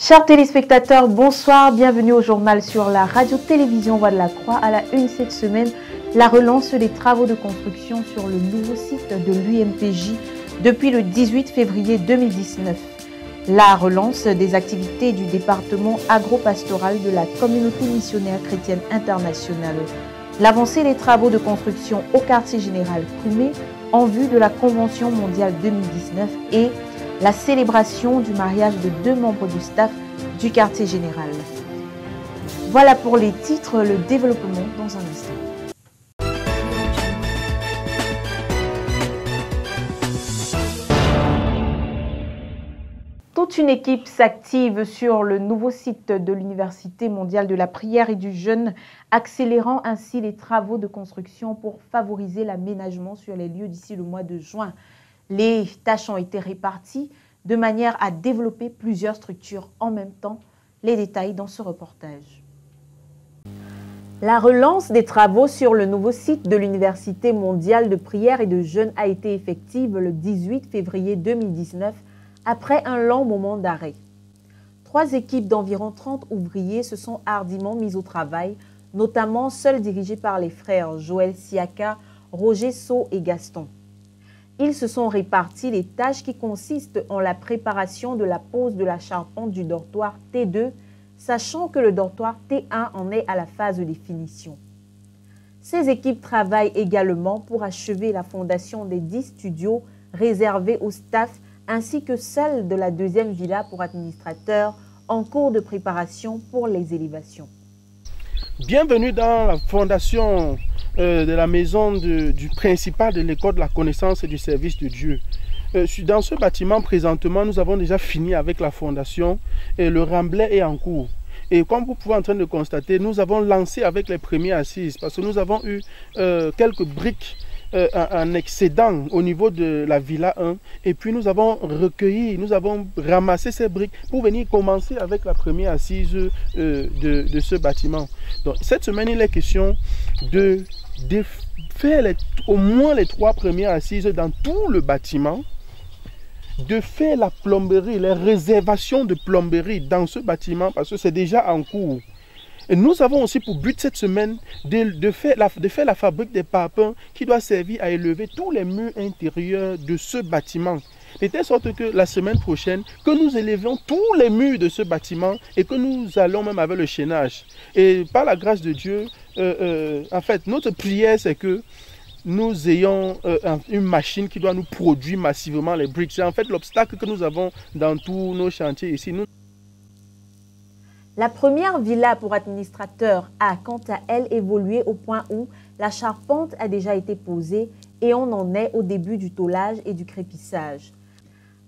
Chers téléspectateurs, bonsoir, bienvenue au journal sur la radio-télévision Voix de la Croix. À la une cette semaine, la relance des travaux de construction sur le nouveau site de l'UMPJ depuis le 18 février 2019. La relance des activités du département agro-pastoral de la communauté missionnaire chrétienne internationale. L'avancée des travaux de construction au quartier général Koumé en vue de la Convention mondiale 2019 et la célébration du mariage de 2 membres du staff du quartier général. Voilà pour les titres, le développement dans un instant. Toute une équipe s'active sur le nouveau site de l'Université mondiale de la prière et du jeûne, accélérant ainsi les travaux de construction pour favoriser l'aménagement sur les lieux d'ici le mois de juin. Les tâches ont été réparties de manière à développer plusieurs structures en même temps. Les détails dans ce reportage. La relance des travaux sur le nouveau site de l'Université mondiale de prière et de jeûne a été effective le 18 février 2019 après un long moment d'arrêt. 3 équipes d'environ 30 ouvriers se sont hardiment mises au travail, notamment celles dirigées par les frères Joël Siaka, Roger Sau et Gaston. Ils se sont répartis les tâches qui consistent en la préparation de la pose de la charpente du dortoir T2, sachant que le dortoir T1 en est à la phase de finition. Ces équipes travaillent également pour achever la fondation des 10 studios réservés au staff ainsi que celle de la 2e villa pour administrateurs en cours de préparation pour les élévations. Bienvenue dans la fondation de la maison du principal de l'école de la connaissance et du service de Dieu. Dans ce bâtiment, présentement, nous avons déjà fini avec la fondation et le remblai est en cours. Et comme vous pouvez en train de constater, nous avons lancé avec les premiers assises parce que nous avons eu quelques briques en excédent au niveau de la Villa 1 et puis nous avons recueilli, nous avons ramassé ces briques pour venir commencer avec la première assise de ce bâtiment. Donc cette semaine il est question de faire au moins les 3 premières assises dans tout le bâtiment, de faire la plomberie, les réservations de plomberie dans ce bâtiment parce que c'est déjà en cours. Et nous avons aussi pour but cette semaine de faire la fabrique des parpaings qui doit servir à élever tous les murs intérieurs de ce bâtiment. De telle sorte que la semaine prochaine, que nous élevions tous les murs de ce bâtiment et que nous allons même avec le chaînage. Et par la grâce de Dieu, en fait, notre prière c'est que nous ayons une machine qui doit nous produire massivement les briques. C'est en fait l'obstacle que nous avons dans tous nos chantiers ici. La première villa pour administrateurs a quant à elle évolué au point où la charpente a déjà été posée et on en est au début du tôlage et du crépissage.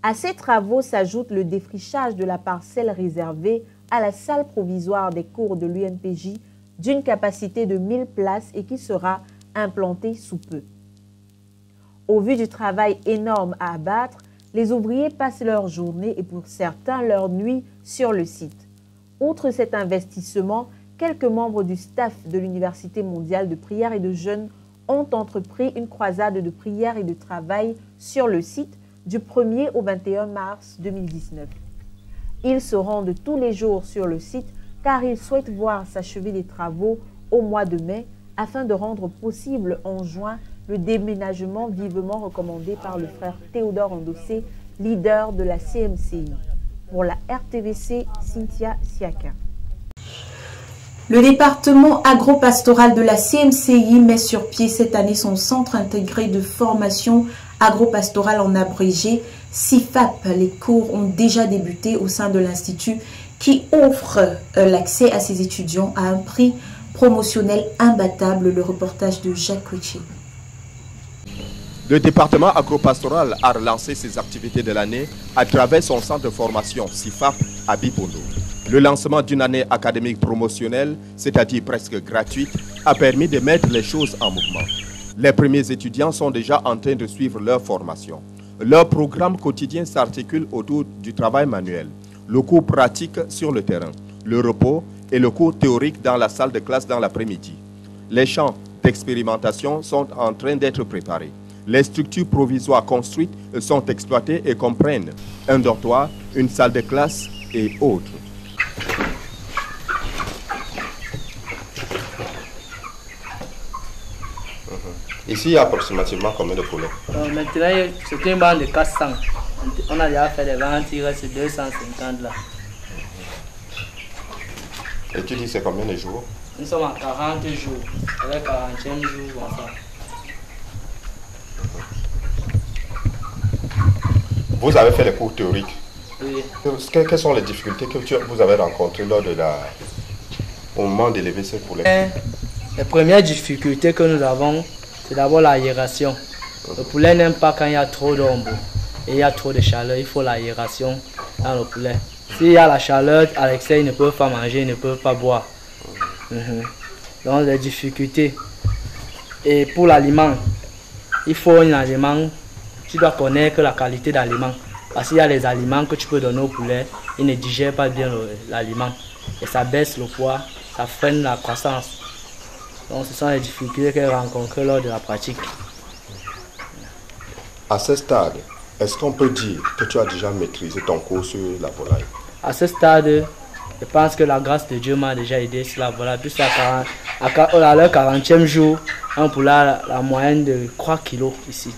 À ces travaux s'ajoute le défrichage de la parcelle réservée à la salle provisoire des cours de l'UMPJ d'une capacité de 1000 places et qui sera implantée sous peu. Au vu du travail énorme à abattre, les ouvriers passent leur journée et pour certains leur nuit sur le site. Outre cet investissement, quelques membres du staff de l'Université mondiale de prière et de jeûne ont entrepris une croisade de prière et de travail sur le site du 1er au 21 mars 2019. Ils se rendent tous les jours sur le site car ils souhaitent voir s'achever les travaux au mois de mai afin de rendre possible en juin le déménagement vivement recommandé par le frère Théodore Ndossé, leader de la CMCI. Pour la RTVC, Cynthia Siaka. Le département agro-pastoral de la CMCI met sur pied cette année son centre intégré de formation agro-pastorale en abrégé, CIFAP. Les cours ont déjà débuté au sein de l'Institut qui offre l'accès à ses étudiants à un prix promotionnel imbattable. Le reportage de Jacques Richer. Le département agro-pastoral a relancé ses activités de l'année à travers son centre de formation CIFAP à Bipondo. Le lancement d'une année académique promotionnelle, c'est-à-dire presque gratuite, a permis de mettre les choses en mouvement. Les premiers étudiants sont déjà en train de suivre leur formation. Leur programme quotidien s'articule autour du travail manuel, le cours pratique sur le terrain, le repos et le cours théorique dans la salle de classe dans l'après-midi. Les champs d'expérimentation sont en train d'être préparés. Les structures provisoires construites sont exploitées et comprennent un dortoir, une salle de classe et autres. Ici, il y a approximativement combien de poulets? Maintenant, c'est une bande de 400. On a déjà fait des ventes, il reste 250 là. Et tu dis c'est combien de jours? Nous sommes à 40 jours. C'est le 40e jour comme ça. Vous avez fait les cours théoriques. Oui. Quelles sont les difficultés que vous avez rencontrées au moment d'élever ces poulets? Les premières difficultés que nous avons, c'est d'abord l'aération. Le poulet n'aime pas quand il y a trop d'ombre et il y a trop de chaleur. Il faut l'aération dans le poulet. S'il y a la chaleur à l'excès, ils ne peuvent pas manger, ils ne peuvent pas boire. Donc les difficultés. Et pour l'aliment, il faut un aliment. Tu dois connaître la qualité d'aliment. Parce qu'il y a les aliments que tu peux donner au poulet, ils ne digèrent pas bien l'aliment. Et ça baisse le poids, ça freine la croissance. Donc ce sont les difficultés que j'ai rencontrées lors de la pratique. À ce stade, est-ce qu'on peut dire que tu as déjà maîtrisé ton cours sur la volaille? À ce stade, je pense que la grâce de Dieu m'a déjà aidé sur la volaille. Puis à leur 40e jour, un poulet a la moyenne de 3 kilos ici.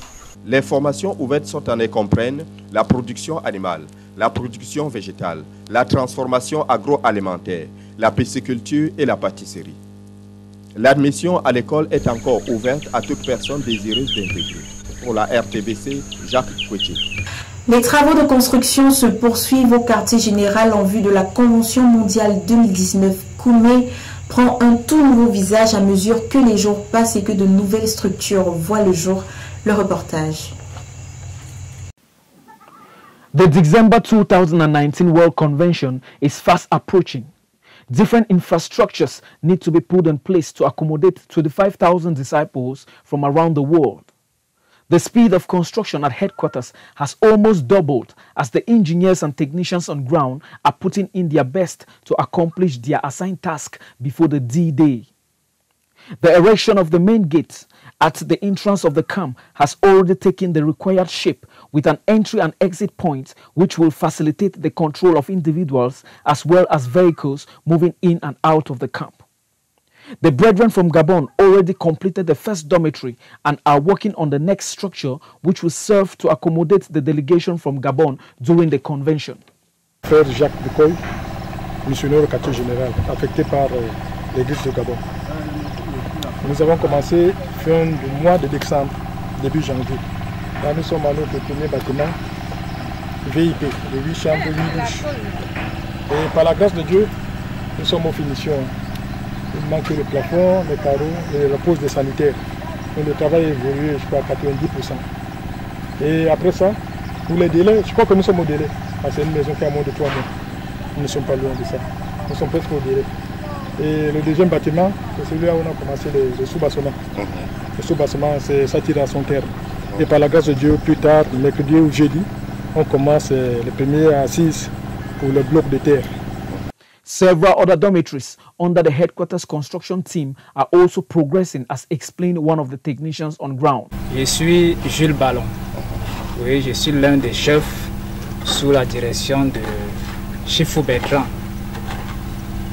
Les formations ouvertes sont en comprennent la production animale, la production végétale, la transformation agroalimentaire, la pisciculture et la pâtisserie. L'admission à l'école est encore ouverte à toute personne désireuse d'intégrer. Pour la RTVC, Jacques Koueté. Les travaux de construction se poursuivent au quartier général en vue de la Convention mondiale 2019. Koumé prend un tout nouveau visage à mesure que les jours passent et que de nouvelles structures voient le jour. Le reportage. The December 2019 World Convention is fast approaching. Different infrastructures need to be put in place to accommodate 25,000 disciples from around the world. The speed of construction at headquarters has almost doubled as the engineers and technicians on ground are putting in their best to accomplish their assigned task before the D-Day. The erection of the main gate at the entrance of the camp has already taken the required shape with an entry and exit point which will facilitate the control of individuals as well as vehicles moving in and out of the camp. The brethren from Gabon already completed the first dormitory and are working on the next structure which will serve to accommodate the delegation from Gabon during the convention. Frère Jacques Ducoy, missionnaire au quartier général, affecté par l'église de Gabon. Nous avons commencé fin du mois de décembre, début janvier. Là, nous sommes allés au premier bâtiment, VIP, de 8 chambres, 8 douches. Et par la grâce de Dieu, nous sommes aux finitions. Il manque le plafond, les carreaux et la pose des sanitaires. Donc le travail a évolué, je crois, à 90%. Et après ça, pour les délais, je crois que nous sommes au délai. C'est une maison qui a moins de 3 mois. Nous ne sommes pas loin de ça. Nous sommes presque au délai. Et le deuxième bâtiment, c'est celui-là où on a commencé le sous-bassement. Le sous-bassement, ça tire à son terme. Et par la grâce de Dieu, plus tard, mercredi ou jeudi, on commence les premiers assises pour le bloc de terre. Several other dormitories under the headquarters construction team are also progressing, as explained one of the technicians on ground. Je suis Jules Ballon. Oui, je suis l'un des chefs sous la direction de Chifou Bertrand.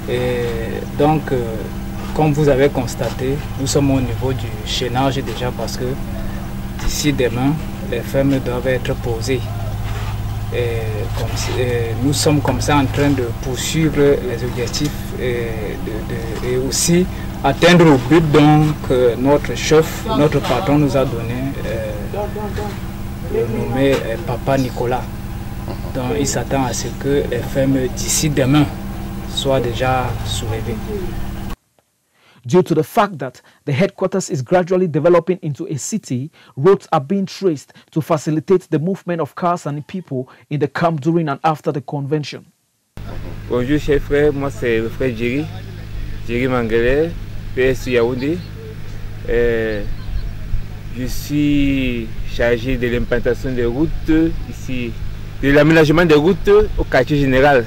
Et donc, comme vous avez constaté, nous sommes au niveau du chaînage déjà parce que d'ici demain, les fermes doivent être posées. Et nous sommes comme ça en train de poursuivre les objectifs et aussi atteindre le but donc notre chef, notre patron nous a donné, le nommé Papa Nicolas. Donc il s'attend à ce que les fermes d'ici demain soient déjà soulevées. Due to the fact that the headquarters is gradually developing into a city, roads are being traced to facilitate the movement of cars and people in the camp during and after the convention. Bonjour chers frères, moi c'est le frère Jerry Mangele, PS Yaoundé. Je suis chargé de l'implantation des routes ici, de l'aménagement des routes au quartier général,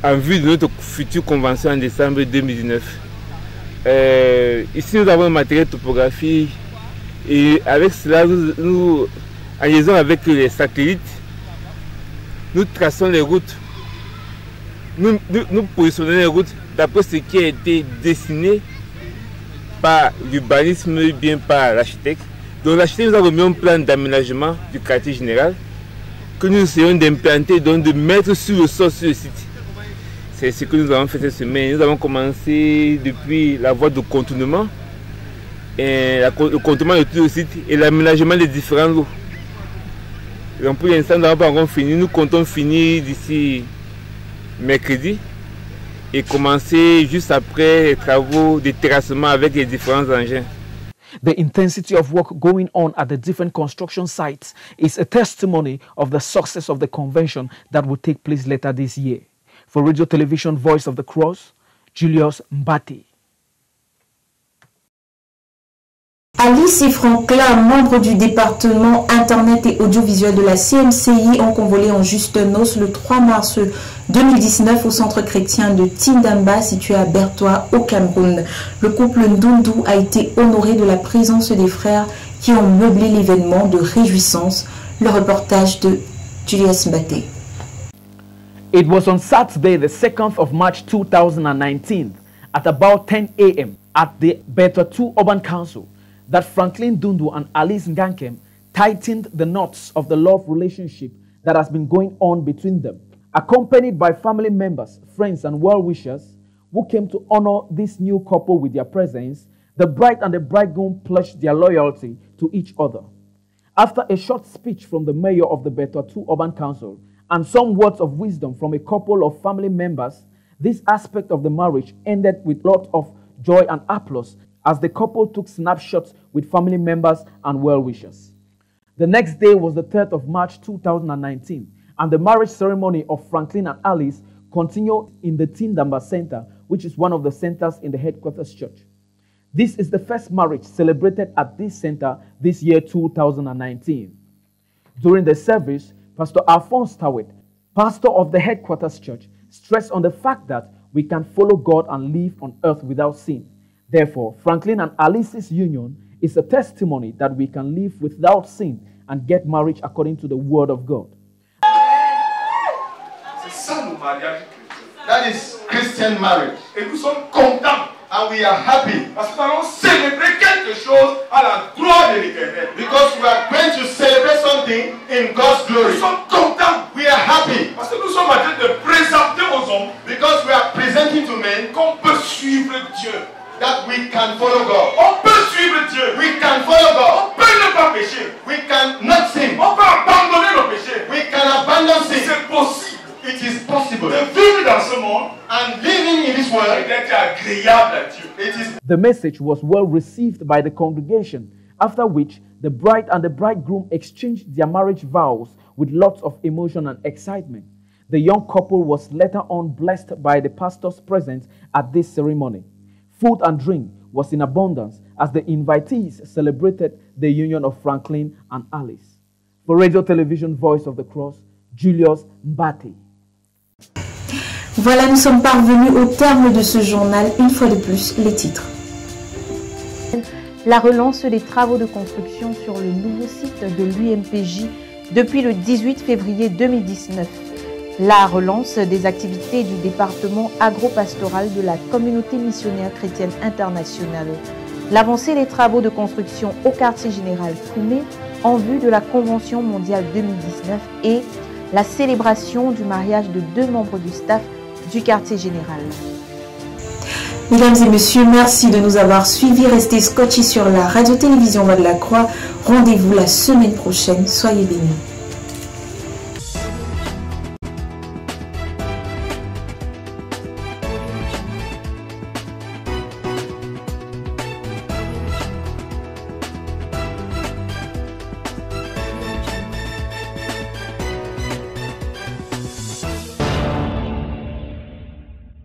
en vue de notre future convention en décembre 2019. Ici nous avons un matériel topographie et avec cela nous en liaison avec les satellites, nous traçons les routes, nous positionnons les routes d'après ce qui a été dessiné par l'urbanisme, bien par l'architecte. Donc l'architecte nous a remis un plan d'aménagement du quartier général que nous essayons d'implanter, donc de mettre sur le sol, sur le site. C'est ce que nous avons fait cette semaine. Nous avons commencé depuis la voie de contournement, et le contournement de tout le site et l'aménagement des différents lots. Donc pour l'instant, nous n'avons pas encore fini. Nous comptons finir d'ici mercredi et commencer juste après les travaux de terrassement avec les différents engins. The intensity of work going on at the different construction sites is a testimony of the success of the convention that will take place later this year. For Radio Television Voice of the Cross, Julius Mbati. Alice et Franklin, membres du département Internet et audiovisuel de la CMCI, ont convolé en juste noces le 3 mars 2019 au centre chrétien de Tindamba, situé à Bertoua, au Cameroun. Le couple Ndundu a été honoré de la présence des frères qui ont meublé l'événement de réjouissance. Le reportage de Julius Mbate. It was on Saturday, the 2nd of March 2019, at about 10 a.m. at the Bertoua 2 Urban Council, that Franklin Dundu and Alice Ngankem tightened the knots of the love relationship that has been going on between them. Accompanied by family members, friends, and well-wishers who came to honor this new couple with their presence, the bride and the bridegroom pledged their loyalty to each other. After a short speech from the mayor of the Bertoua 2 Urban Council and some words of wisdom from a couple of family members, this aspect of the marriage ended with a lot of joy and applause as the couple took snapshots with family members and well-wishers. The next day was the 3rd of March 2019, and the marriage ceremony of Franklin and Alice continued in the Tindamba Center, which is one of the centers in the headquarters church. This is the first marriage celebrated at this center this year 2019. During the service, Pastor Alphonse Tawet, pastor of the headquarters church, stressed on the fact that we can follow God and live on earth without sin. Therefore, Franklin and Alice's union is a testimony that we can live without sin and get married according to the word of God. That is Christian marriage. Et nous sommes contents. And we are happy. Parce que nous allons célébrer quelque chose à la gloire de l'Éternel. Because we are going to celebrate something in God's glory. Nous sommes contents. We are happy. Parce que nous sommes en train de présenter aux hommes. Because we are presenting to men qu'on peut suivre Dieu. That we can follow God. On peut suivre Dieu. We can follow God. On peut ne pas pécher. We can not sin. On peut abandonner nos péchés. We can abandon sin. C'est possible. It is possible. De vivre dans ce monde and living in this world et d'être agréable à Dieu. It is. The message was well received by the congregation, after which the bride and the bridegroom exchanged their marriage vows with lots of emotion and excitement. The young couple was later on blessed by the pastor's presence at this ceremony. Food and drink was in abundance as the invitees celebrated the union of Franklin and Alice. For Radio Television Voice of the Cross, Julius Mbati. Voilà, nous sommes parvenus au terme de ce journal. Une fois de plus, les titres. La relance des travaux de construction sur le nouveau site de l'UMPJ depuis le 18 février 2019. La relance des activités du département agro-pastoral de la communauté missionnaire chrétienne internationale. L'avancée des travaux de construction au quartier général Koumé en vue de la Convention mondiale 2019 et la célébration du mariage de 2 membres du staff du quartier général. Mesdames et messieurs, merci de nous avoir suivis. Restez scotchés sur la radio-télévision Voix de la Croix. Rendez-vous la semaine prochaine. Soyez bénis.